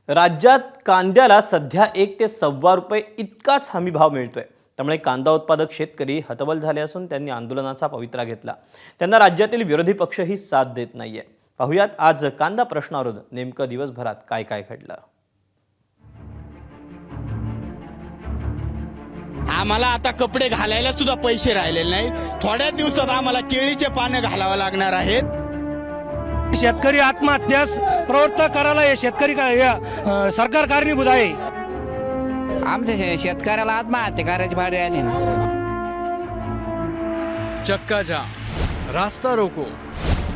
राज्यात कांद्याला सध्या 1 ते सव्वा रुपये इतकाच हमी भाव मिळतोय। त्यामुळे कांदा उत्पादक शेतकरी हतबल झाले असून त्यांनी आंदोलनाचा पवित्रा घेतला। त्यांना राज्यातील विरोधी पक्षही साथ देत नाहीये। पाहुयात आज कांदा प्रश्नावर नेमकं दिवसभरात काय काय घडलं। आम्हाला आता कपडे घालायला सुद्धा पैसे राहिलेले नाही। थोड्या दिवसात आम्हाला केळीचे पानं घालावं लागणार आहेत। शेतकरी आत्महत्यास प्रवृत्त करायला हे शेतकरी सरकार कारणीभूत आहे। आमच्या शेतकऱ्याला आत्महत्या करायची भाडी आली ना। चक्का जाम, रास्ता रोको,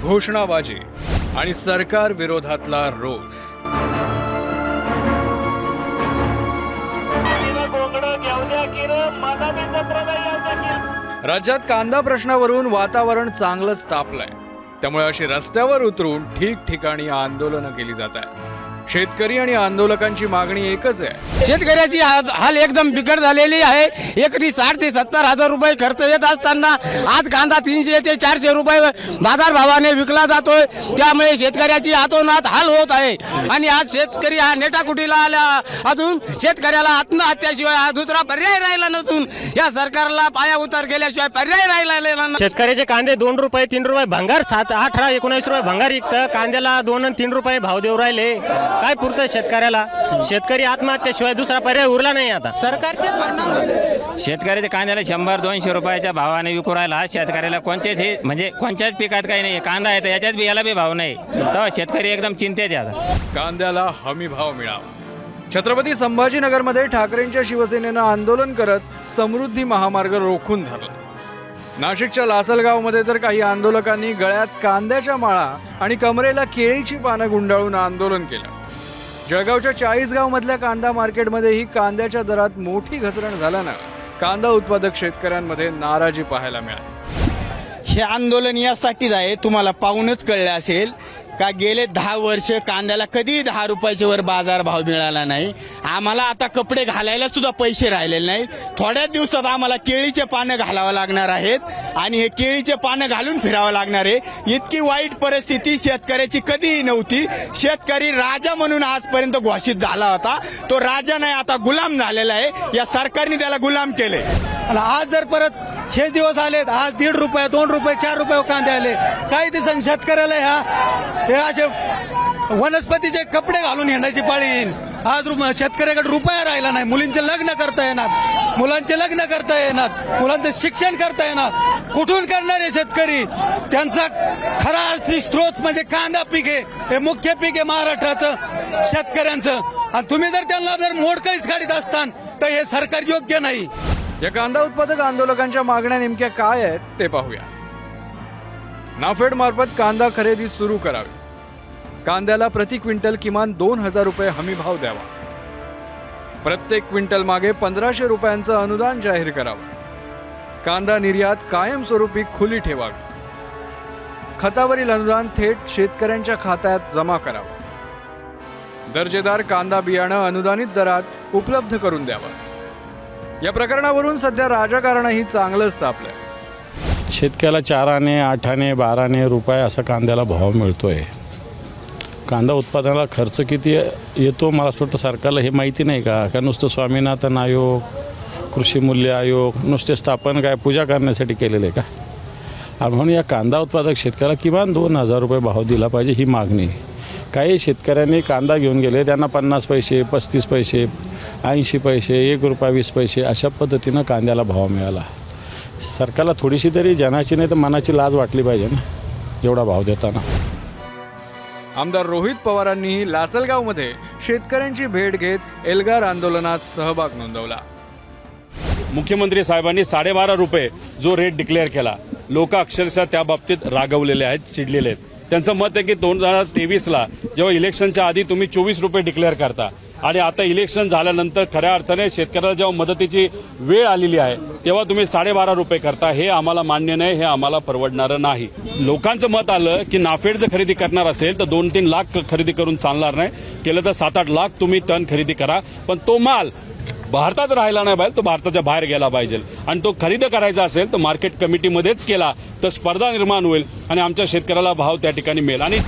घोषणाबाजी आणि सरकार विरोधातला रोष। राज्यात कांदा प्रश्नावरून वातावरण चांगलंच तापलंय। त्यामुळे अशी रस्त्यावर उतरून ठिकठिकाणी आंदोलनं केली जात आहेत। शेतकरी आणि आंदोलकांची मागणी एकच आहे। शेतकऱ्याची हाल एकदम बिकट झालेली आहे। एकरी 60 ते 70 हजार रुपये खर्च येत असताना आज कांदा 300 ते 400 रुपये बाजार भावाने विकला जातोय। त्यामुळे शेतकऱ्याची हातोनात हाल होत आहे आणि आज शेतकरी हा नेटाकुटीला आला अजून शेतकऱ्याला आत्महत्याशिवाय दुसरा पर्याय राहिला नसून या सरकारला पाया उतार केल्याशिवाय पर्याय राहिला नाही। शेतकऱ्याचे कांदे 2 रुपये 3 रुपये भंगार 7, 18, 19 रुपये भंगार विकतं। कांद्याला 2 आणि 3 रुपये भाव देऊ राहिले। काय पुरतं शेतकऱ्याला? शेतकरी आत्महत्याशिवाय दुसरा पर्याय उरला नाही आता। शेतकऱ्याच्या कांद्याला 100-200 रुपयाच्या भावाने विकू राहिला। शेतकऱ्याला कोणत्याच पिकात काही नाही। कांदा आहे तर याच्यात बी याला बी भाव नाही, तेव्हा शेतकरी एकदम चिंतेत आहे आता। कांद्याला हमी भाव मिळावा। छत्रपती संभाजीनगरमध्ये ठाकरेंच्या शिवसेनेनं आंदोलन करत समृद्धी महामार्ग रोखून धरला। नाशिकच्या लासलगावमध्ये तर काही आंदोलकांनी गळ्यात कांद्याच्या माळा आणि कमरेला केळीची पानं गुंडाळून आंदोलन केलं। जळगावच्या 40गाव मधल्या कांदा मार्केटमध्येही कांद्याच्या दरात मोठी घसरण झाल्यानं कांदा उत्पादक शेतकऱ्यांमध्ये नाराजी पाहायला मिळाली। हे आंदोलन यासाठीच आहे, तुम्हाला पाहूनच कळलं असेल का गेले 10 वर्ष कांद्याला कधी 10 रुपयाच्या वर बाजार भाव मिळाला नाही। आम्हाला आता कपडे घालायला सुद्धा पैसे राहिलेले नाही। थोड्या दिवसात आम्हाला केळीचे पानं घालावं लागणार आहेत आणि हे केळीचे पानं घालून फिरावं लागणार आहे। इतकी वाईट परिस्थिती शेतकऱ्याची कधीही नव्हती। शेतकरी राजा म्हणून आजपर्यंत घोषित झाला होता, तो राजा नाही आता गुलाम झालेला आहे। या सरकारने त्याला गुलाम केले आणि आज जर परत शेष दिवस आलेत, आज 1.5 रुपये 2 रुपये 4 रुपये कांदे आले। काही दिवसांनी शेतकऱ्याला हे असे वनस्पतीचे कपडे घालून हिंडायची पाळी येईल। आज शेतकऱ्याकडे रुपया राहिला नाही। मुलींचे लग्न करता येणार, मुलांचे लग्न करता येणार, मुलांचं शिक्षण करता येणार। कुठून करणार आहे शेतकरी? त्यांचा खरा आर्थिक स्रोत म्हणजे कांदा पीक आहे। हे मुख्य पीक आहे महाराष्ट्राचं शेतकऱ्यांचं। आणि तुम्ही जर त्यांना मोडकळीस काढीत असतान तर हे सरकार योग्य नाही। या कांदा उत्पादक आंदोलकांच्या मागण्या नेमक्या काय आहेत ते पाहूया। नाफेड मार्फत कांदा खरेदी सुरू करावी। कांद्याला प्रति क्विंटल किमान 2000 रुपये हमी भाव द्यावा। प्रत्येक क्विंटल मागे 1500 रुपयांचं अनुदान जाहीर करावं। कांदा निर्यात कायमस्वरूपी खुली ठेवावी। खतावरील अनुदान थेट शेतकऱ्यांच्या खात्यात जमा करावं। दर्जेदार कांदा बियाणं अनुदानित दरात उपलब्ध करून द्यावं। या प्रकरणावरून सध्या राजकारणही चांगलंच तापलंय। शेतकऱ्याला 4 आणे 8 आणे 12 आणे रुपये असा कांद्याला भाव मिळतोय। कांदा उत्पादनाला खर्च किती येतो मला असं वाटतं सरकारला हे माहिती नाही का नुसतं स्वामीनाथन आयोग, कृषी मूल्य आयोग नुसते स्थापन काय पूजा करण्यासाठी केलेले का? म्हणून या कांदा उत्पादक शेतकऱ्याला किमान 2000 रुपये भाव दिला पाहिजे ही मागणी। काही शेतकऱ्यांनी कांदा घेऊन गेले, त्यांना 50 पैसे 35 पैसे 80 पैसे 1 रुपया 20 पैसे अशा पद्धतीनं कांद्याला भाव मिळाला। सरकारला थोडीशी तरी जनाची नाही तर मनाची लाज वाटली पाहिजे ना एवढा भाव देताना। आमदार रोहित पवारांनीही लासलगावमध्ये शेतकऱ्यांची भेट घेत एल्गार आंदोलनात सहभाग नोंदवला। मुख्यमंत्री साहेबांनी 12.5 रुपये जो रेट डिक्लेअर केला, लोक अक्षरशः त्या बाबतीत रागवलेले आहेत, चिडलेले आहेत। त्यांचं मत आहे की 2023ला जेव्हा इलेक्शनच्या आधी तुम्ही 24 रुपये डिक्लेअर करता आणि आता इलेक्शन झाल्यानंतर खऱ्या अर्थाने शेतकऱ्याला जेव्हा मदतीची वेळ आलेली आहे तेव्हा तुम्ही 12.5 रुपये करता, हे आम्हाला मान्य नाही, हे आम्हाला परवडणारं नाही। लोकांचं मत आलं की नाफेड जर खरेदी करणार असेल तर 2-3 लाख खरेदी करून चालणार नाही, केलं तर 7-8 लाख तुम्ही टन खरेदी करा, पण तो माल भारतात राहिला नाही पाहिजे, तो भारताच्या बाहेर गेला पाहिजे। आणि तो खरेदी करायचा असेल तर मार्केट कमिटीमध्येच केला तर स्पर्धा निर्माण होईल आणि आमच्या शेतकऱ्याला भाव त्या ठिकाणी मिळेल। आणि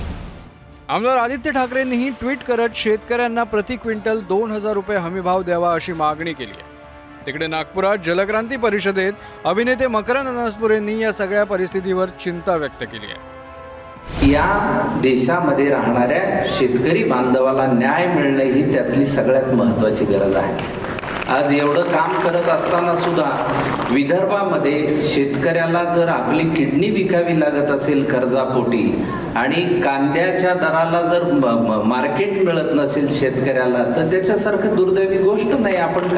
आमदार आदित्य ठाकरेंनीही ट्विट करत शेतकऱ्यांना प्रति क्विंटल 2,000 रुपये हमीभाव द्यावा अशी मागणी केली आहे. तिकडे नागपुरात जलक्रांती परिषदेत अभिनेते मकरंद अनासपुरेंनी या सगळ्या परिस्थितीवर चिंता व्यक्त केली आहे. या देशामध्ये राहणाऱ्या शेतकरी बांधवाला न्याय मिळणं ही त्यातली सगळ्यात महत्त्वाची गरज आहे. आज एवढं काम करत असताना सुद्धा विदर्भामध्ये शेतकऱ्याला जर आपली किडनी विकावी लागत असेल कर्जापोटी आणि कांद्याच्या दराला जर मार्केट मिळत नसेल शेतकऱ्याला, तर त्याच्यासारखं दुर्दैवी गोष्ट नाही. आपण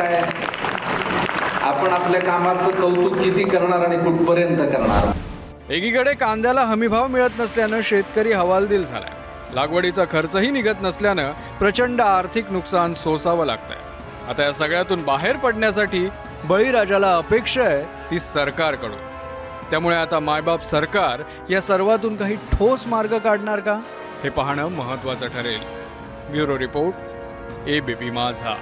आपल्या कामाचं कौतुक किती करणार आणि कुठपर्यंत करणार. एकीकडे कांद्याला हमीभाव मिळत नसल्यानं शेतकरी हवालदिल झालाय. लागवडीचा खर्चही निघत नसल्यानं प्रचंड आर्थिक नुकसान सोसावं लागतंय. आता या सगळ्यातून बाहेर पडण्यासाठी बळीराजाला अपेक्षा आहे ती सरकारकडून. त्यामुळे आता मायबाप सरकार या सर्वातून काही ठोस मार्ग काढणार का हे पाहणं महत्त्वाचं ठरेल. ब्युरो रिपोर्ट, ABP माझा.